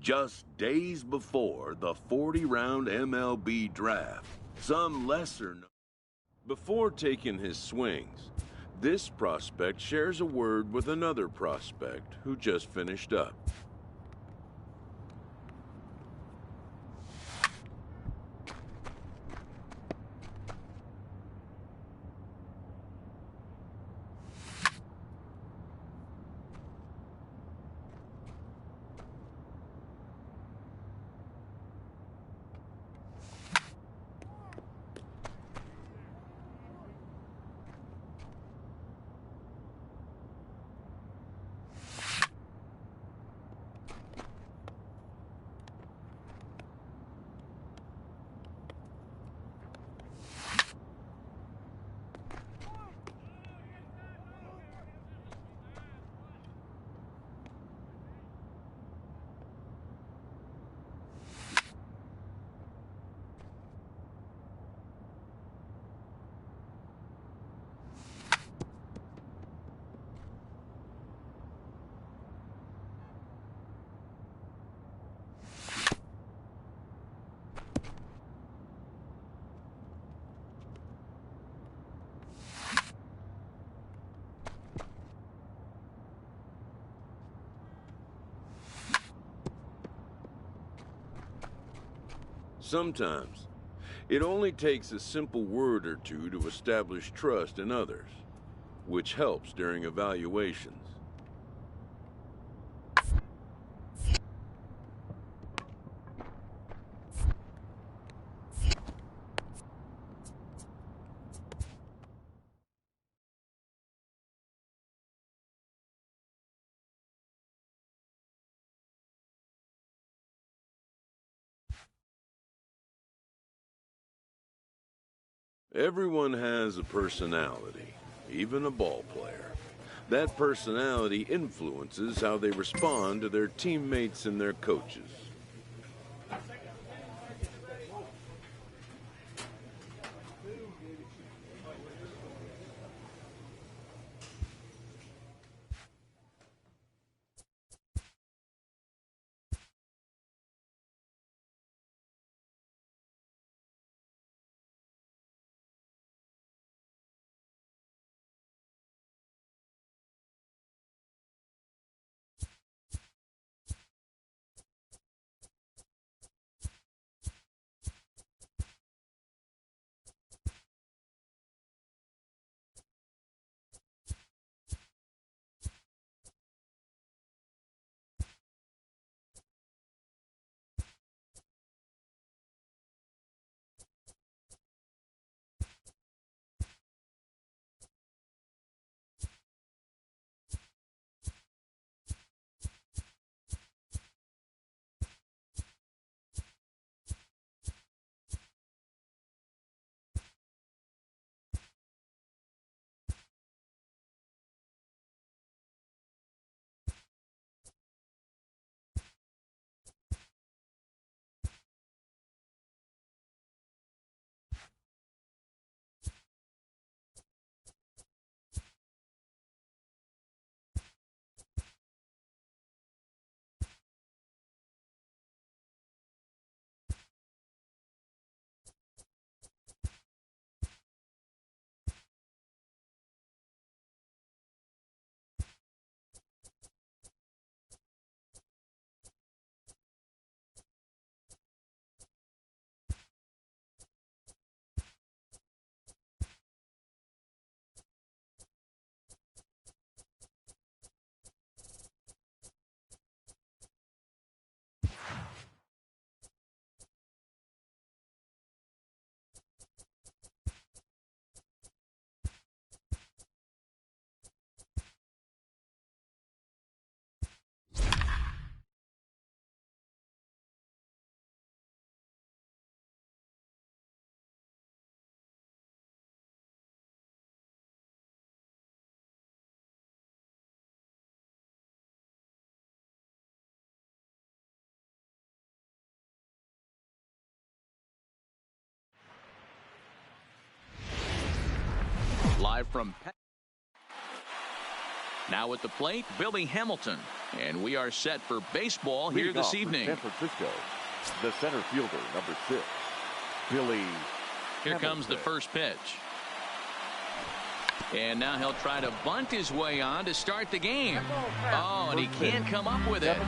Just days before the 40-round MLB draft, some lesser... Before taking his swings, this prospect shares a word with another prospect who just finished up. Sometimes, it only takes a simple word or two to establish trust in others, which helps during evaluations. Everyone has a personality, even a ball player. That personality influences how they respond to their teammates and their coaches. live from now at the plate, Billy Hamilton. And we are set for baseball here this evening. San Francisco, the center fielder, number 6, Billy Here Hamilton. comes the first pitch. And now he'll try to bunt his way on to start the game. Oh, and he can't come up with it.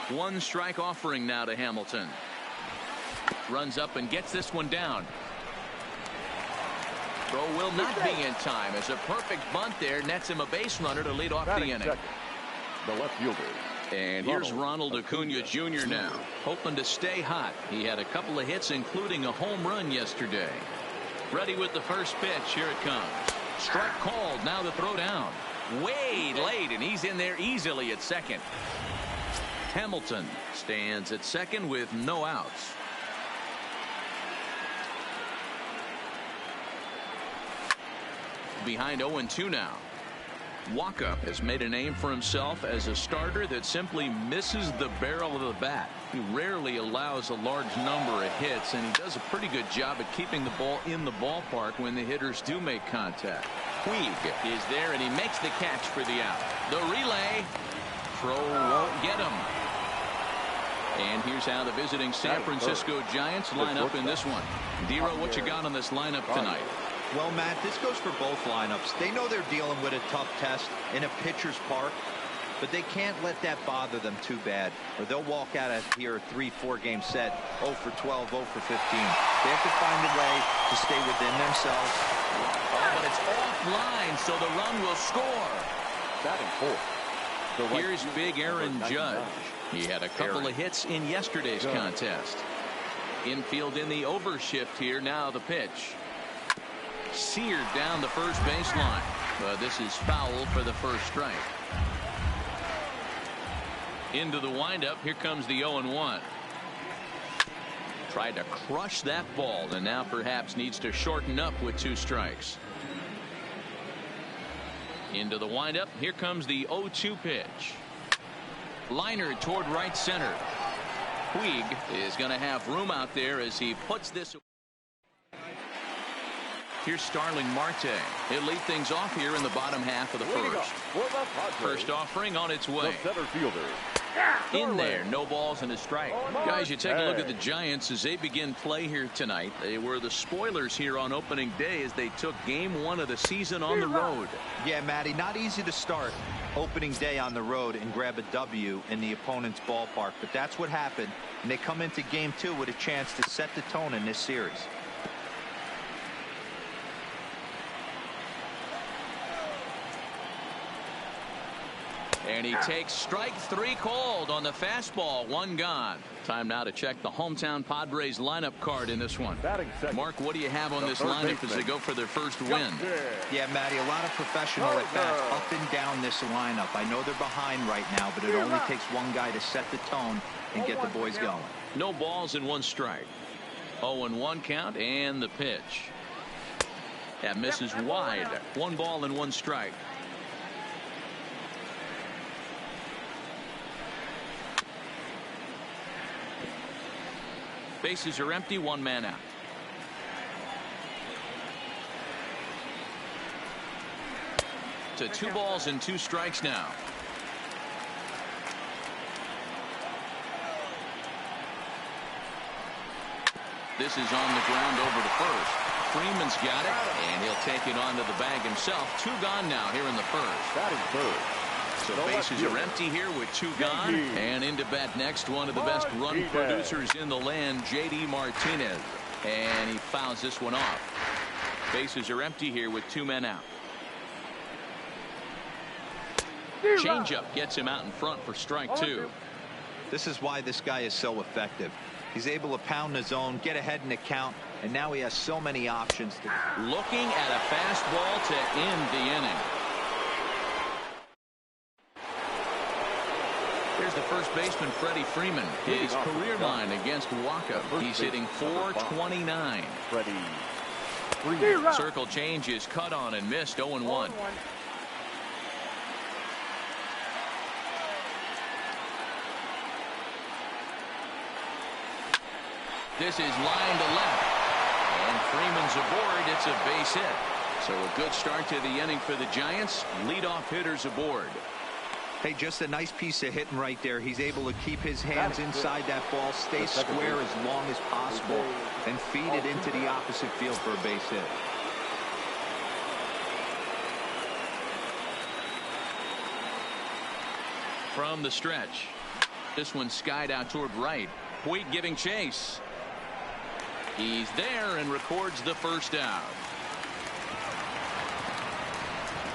7-10. One strike offering now to Hamilton. Runs up and gets this one down. Throw will not be in time as a perfect bunt there nets him a base runner to lead off the inning. Second, the left fielder. And here's Ronald Acuna Jr. now, hoping to stay hot. He had a couple of hits, including a home run yesterday. Ready with the first pitch. Here it comes. Strike called. Now the throw down. Way late, and he's in there easily at second. Hamilton stands at second with no outs. Behind 0-2 now. Waka has made a name for himself as a starter that simply misses the barrel of the bat. He rarely allows a large number of hits, and he does a pretty good job at keeping the ball in the ballpark when the hitters do make contact. Puig is there, and he makes the catch for the out. The relay. Throw won't get him. And here's how the visiting San Francisco Giants line up in this one. Dero, what you got on this lineup tonight? Well, Matt, this goes for both lineups. They know they're dealing with a tough test in a pitcher's park, but they can't let that bother them too bad, or they'll walk out of here a 3-4 game set, 0 for 12, 0 for 15. They have to find a way to stay within themselves. Oh, but it's offline, so the run will score. Batting fourth. Here's big Aaron Judge. He had a couple of hits in yesterday's contest. Infield in the overshift here. Now the pitch. Seared down the first baseline. But this is foul for the first strike. Into the windup. Here comes the 0-1. Tried to crush that ball, and now perhaps needs to shorten up with 2 strikes. Into the windup. Here comes the 0-2 pitch. Liner toward right center. Puig is going to have room out there as he puts this. Here's Starling Marte. He'll lead things off here in the bottom half of the first. First offering on its way. The center fielder. In there, no balls and a strike. Guys, you take a look at the Giants as they begin play here tonight. They were the spoilers here on opening day as they took game 1 of the season on the road. Yeah, Matty, not easy to start opening day on the road and grab a W in the opponent's ballpark, but that's what happened, and they come into game 2 with a chance to set the tone in this series. And he takes strike 3 called on the fastball. 1 gone. Time now to check the hometown Padres lineup card in this one. Mark, what do you have on this lineup as they go for their first win? Yeah, Matty, a lot of professional at bats up and down this lineup. I know they're behind right now, but it only takes one guy to set the tone and get the boys going. No balls and 1 strike. 0-1 count and the pitch. That misses wide. 1 ball and 1 strike. Bases are empty, 1 man out. To 2 balls and 2 strikes now. This is on the ground over to first. Freeman's got it, and he'll take it onto the bag himself. 2 gone now here in the first. Batting third. So bases are empty here with 2 gone. And into bat next, one of the best run producers in the land, J.D. Martinez. And he fouls this one off. Bases are empty here with 2 men out. Changeup gets him out in front for strike 2. This is why this guy is so effective. He's able to pound the zone, get ahead in the count, and now he has so many options. Looking at a fastball to end the inning. Here's the first baseman, Freddie Freeman. His career line against Waka. He's hitting .429. Freddie Freeman. Circle change is cut on and missed. 0-1. This is line to left. And Freeman's aboard. It's a base hit. So a good start to the inning for the Giants. Leadoff hitters aboard. Hey, just a nice piece of hitting right there. He's able to keep his hands inside that ball, stay square as long as possible, and feed it into the opposite field for a base hit. From the stretch, this one skied out toward right. Puig giving chase. He's there and records the first out.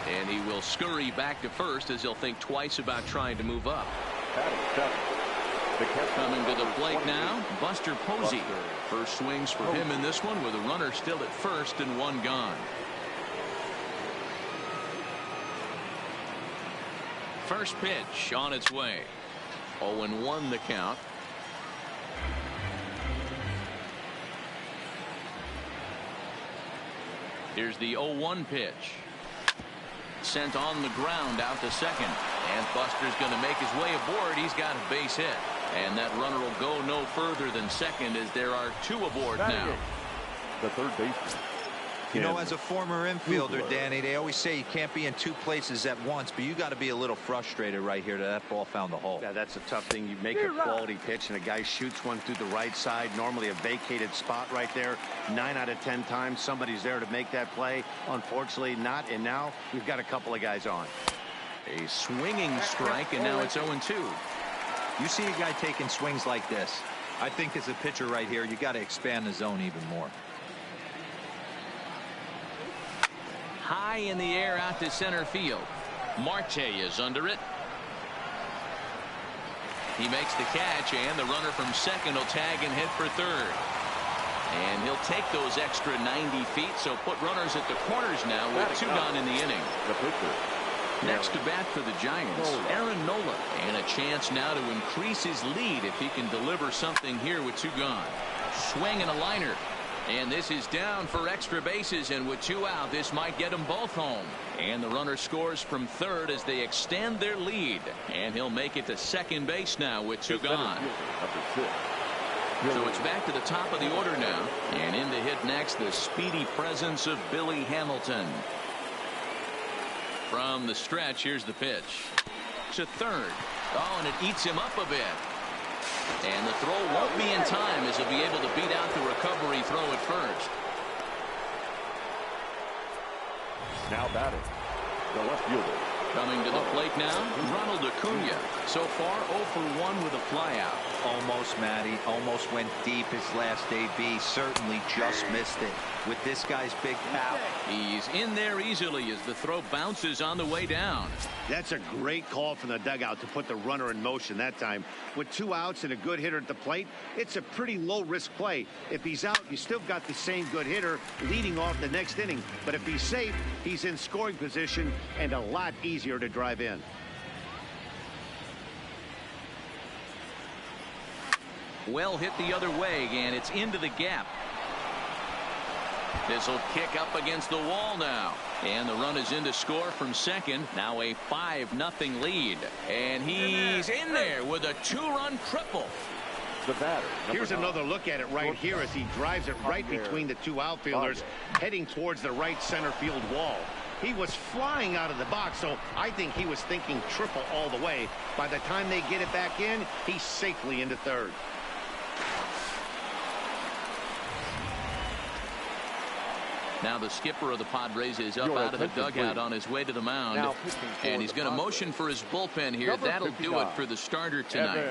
And he will scurry back to first as he'll think twice about trying to move up. Coming to the plate now, Buster Posey. First swings for him in this one with a runner still at first and one gone. First pitch on its way. 0-1 the count. Here's the 0-1 pitch. Sent on the ground out to second. And Buster's going to make his way aboard. He's got a base hit. And that runner will go no further than second as there are two aboard now. The third baseman. You know, as a former infielder, Danny, they always say you can't be in two places at once, but you got to be a little frustrated right here that ball found the hole. Yeah, that's a tough thing. You make a quality pitch and a guy shoots one through the right side, normally a vacated spot right there. 9 out of 10 times somebody's there to make that play. Unfortunately not, and now we've got a couple of guys on. A swinging strike, and now it's 0-2. You see a guy taking swings like this. I think as a pitcher right here, you got to expand the zone even more. High in the air out to center field. Marte is under it. He makes the catch, and the runner from second will tag and hit for third. And he'll take those extra 90 feet, so put runners at the corners now with two gone in the inning. Next to bat for the Giants, Aaron Nola, and a chance now to increase his lead if he can deliver something here with two gone. Swing and a liner. And this is down for extra bases, and with two out, this might get them both home. And the runner scores from third as they extend their lead. And he'll make it to second base now with two gone. So it's back to the top of the order now. And in to hit next, the speedy presence of Billy Hamilton. From the stretch, here's the pitch. To third. Oh, and it eats him up a bit. And the throw won't be in time as he'll be able to beat out the recovery throw at first. Now batting, the left fielder. Coming to the plate now, Ronald Acuna. So far 0 for 1 with a flyout. Almost, Matty. Almost went deep his last AB. Certainly just missed it with this guy's big power. He's in there easily as the throw bounces on the way down. That's a great call from the dugout to put the runner in motion that time. With two outs and a good hitter at the plate, it's a pretty low-risk play. If he's out, you still got the same good hitter leading off the next inning. But if he's safe, he's in scoring position and a lot easier to drive in. Well hit the other way, and it's into the gap. This will kick up against the wall now. And the run is in to score from second. Now a 5-0 lead. And he's in there with a two-run triple. The batter. Here's another look at it right here as he drives it right between the two outfielders, heading towards the right center field wall. He was flying out of the box, so I think he was thinking triple all the way. By the time they get it back in, he's safely into third. Now the skipper of the Padres is up out of the dugout on his way to the mound. And he's going to motion for his bullpen here. That'll do it for the starter tonight.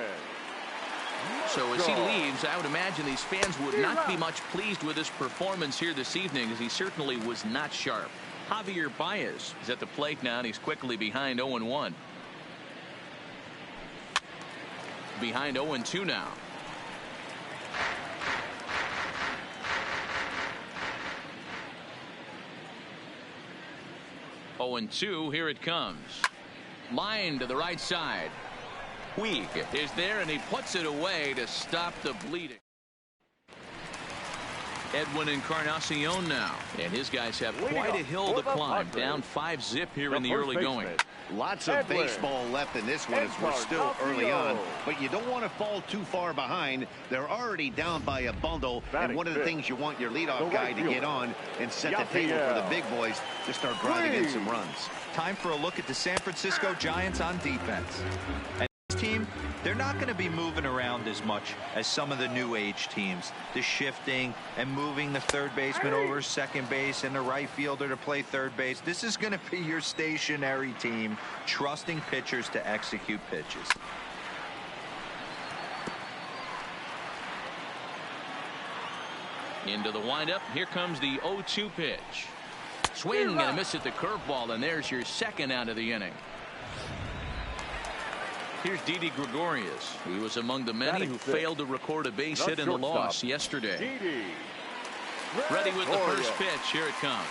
So as he leaves, I would imagine these fans would not be much pleased with his performance here this evening, as he certainly was not sharp. Javier Baez is at the plate now, and he's quickly behind 0-1. Behind 0-2 now. Oh, and 2, here it comes. Line to the right side. Puig is there, and he puts it away to stop the bleeding. Edwin Encarnacion now, and his guys have quite a hill to climb. Down 5-0 here in the early going. Lots of baseball left in this one as we're still early on, but you don't want to fall too far behind. They're already down by a bundle, and one of the things you want your leadoff guy to get on and set the table for the big boys to start driving in some runs. Time for a look at the San Francisco Giants on defense. And this team, they're not going to be moving around as much as some of the new age teams. The shifting and moving the third baseman over second base and the right fielder to play third base. This is going to be your stationary team, trusting pitchers to execute pitches. Into the windup. Here comes the 0-2 pitch. Swing and a miss at the curveball, and there's your second out of the inning. Here's Didi Gregorius. He was among the many who failed to record a base hit in the loss yesterday. Ready with the first pitch. Here it comes.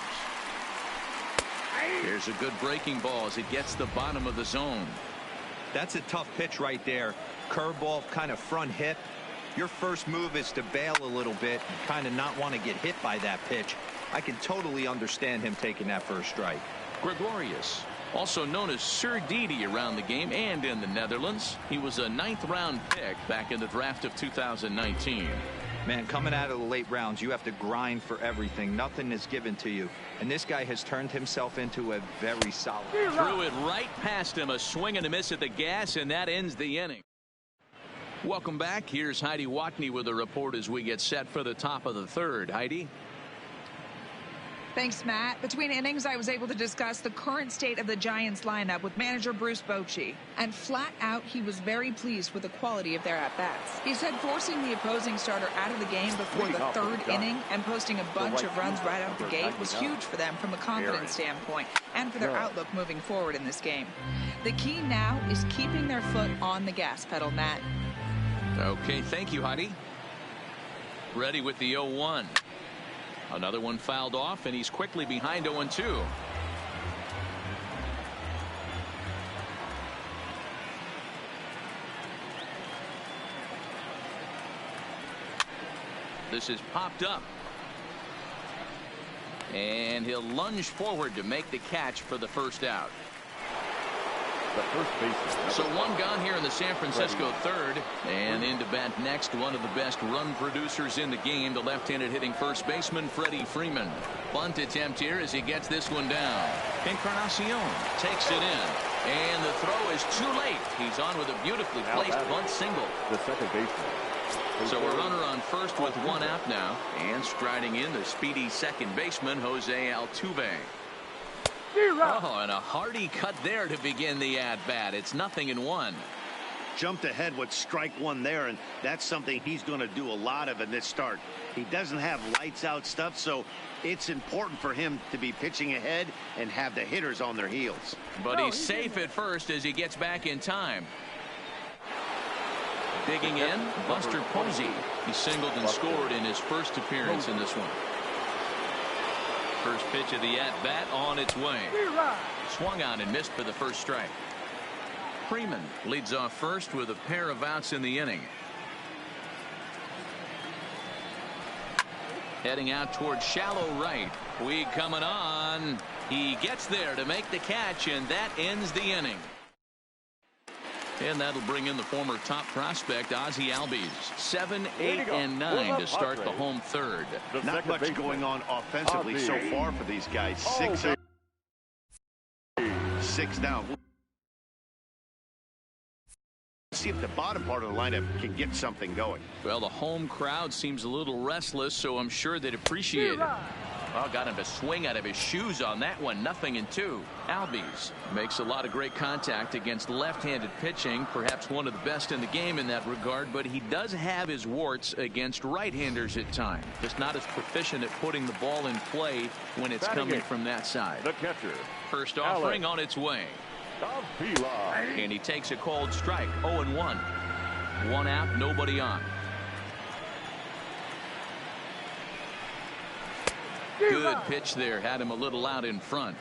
Here's a good breaking ball as it gets the bottom of the zone. That's a tough pitch right there. Curveball, kind of front hip. Your first move is to bail a little bit and kind of not want to get hit by that pitch. I can totally understand him taking that first strike. Gregorius, also known as Sir Didi around the game and in the Netherlands. He was a 9th round pick back in the draft of 2019. Man, coming out of the late rounds, you have to grind for everything. Nothing is given to you. And this guy has turned himself into a very solid. Threw it right past him. A swing and a miss at the gas, and that ends the inning. Welcome back. Here's Heidi Watney with a report as we get set for the top of the third. Heidi. Thanks, Matt. Between innings, I was able to discuss the current state of the Giants lineup with manager Bruce Bochy. And flat out, he was very pleased with the quality of their at-bats. He said forcing the opposing starter out of the game before the third inning and posting a bunch of runs right out the gate was huge for them from a confidence standpoint and for their outlook moving forward in this game. The key now is keeping their foot on the gas pedal, Matt. Okay, thank you, Heidi. Ready with the 0-1. Another one fouled off, and he's quickly behind 0-2. This is popped up. And he'll lunge forward to make the catch for the first out. So one gone here in the San Francisco third, and into bat next, one of the best run producers in the game, the left-handed hitting first baseman Freddie Freeman. Bunt attempt here as he gets this one down. Encarnacion takes it in, and the throw is too late. He's on with a beautifully placed bunt single. The second baseman. So a runner on first with one out now, and striding in the speedy second baseman Jose Altuve. Oh, and a hearty cut there to begin the at-bat. It's 0-1. Jumped ahead with strike one there, and that's something he's going to do a lot of in this start. He doesn't have lights out stuff, so it's important for him to be pitching ahead and have the hitters on their heels. But he's safe at first as he gets back in time. Digging in, Buster Posey. He singled and scored in his first appearance in this one. First pitch of the at-bat on its way. Swung on and missed for the first strike. Freeman leads off first with a pair of outs in the inning. Heading out towards shallow right. Puig coming on. He gets there to make the catch, and that ends the inning. And that'll bring in the former top prospect Ozzie Albies. 7, 8, and 9 to start the home third. Not much going on offensively so far for these guys. 6 up, 6 down. See if the bottom part of the lineup can get something going. Well, the home crowd seems a little restless, so I'm sure they'd appreciate it. Oh, got him to swing out of his shoes on that one. 0-2. Albies makes a lot of great contact against left-handed pitching, perhaps one of the best in the game in that regard, but he does have his warts against right-handers at times. Just not as proficient at putting the ball in play when it's coming from that side. The catcher. First offering on its way. And he takes a cold strike. 0-1. One out, nobody on. Good pitch there. Had him a little out in front.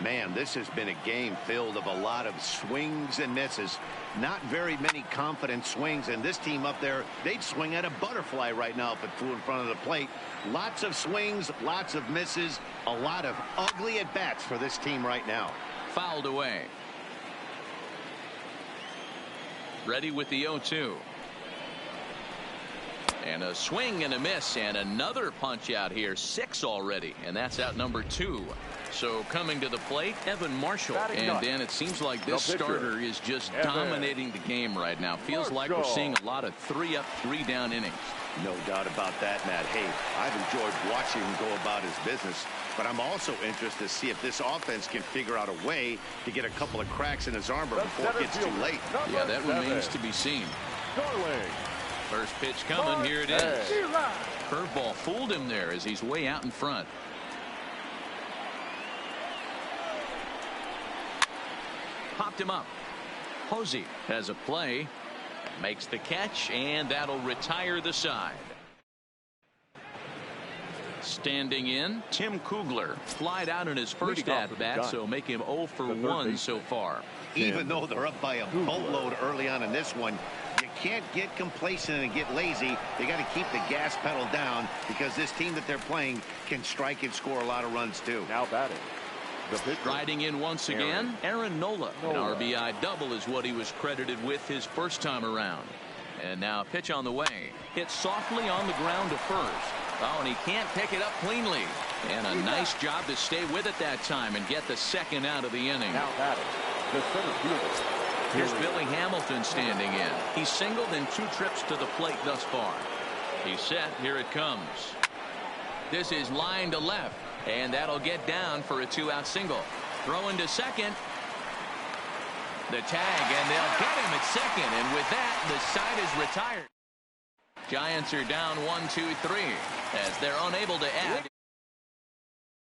Man, this has been a game filled of a lot of swings and misses. Not very many confident swings, and this team up there, they'd swing at a butterfly right now if it flew in front of the plate. Lots of swings, lots of misses, a lot of ugly at-bats for this team right now. Fouled away. Ready with the 0-2. And a swing and a miss, and another punch out here. 6 already, and that's out number 2. So coming to the plate, Evan Marshall. And Dan, it seems like this starter is just dominating the game right now. Feels like we're seeing a lot of 3-up, 3-down innings. No doubt about that, Matt. Hey, I've enjoyed watching him go about his business, but I'm also interested to see if this offense can figure out a way to get a couple of cracks in his armor before it gets too late. Yeah, that remains to be seen. First pitch coming. Here it is. Curveball fooled him there as he's way out in front. Popped him up. Posey has a play. Makes the catch, and that'll retire the side. Standing in, Tim Kugler flied out in his first at-bat, so make him 0 for 1 so far. Even though they're up by a boatload early on in this one, you can't get complacent and get lazy. They got to keep the gas pedal down because this team that they're playing can strike and score a lot of runs too. Now batting. Riding in once again, Aaron Nola. An RBI double is what he was credited with his first time around. And now pitch on the way. Hit softly on the ground to first. Oh, and he can't pick it up cleanly. And a nice job to stay with it that time and get the second out of the inning. Now batting, the center fielder. Here's Billy Hamilton standing in. He's singled in 2 trips to the plate thus far. He's set. Here it comes. This is line to left. And that'll get down for a 2-out single. Throwing to second. The tag, and they'll get him at second. And with that, the side is retired. Giants are down 1-2-3 as they're unable to add.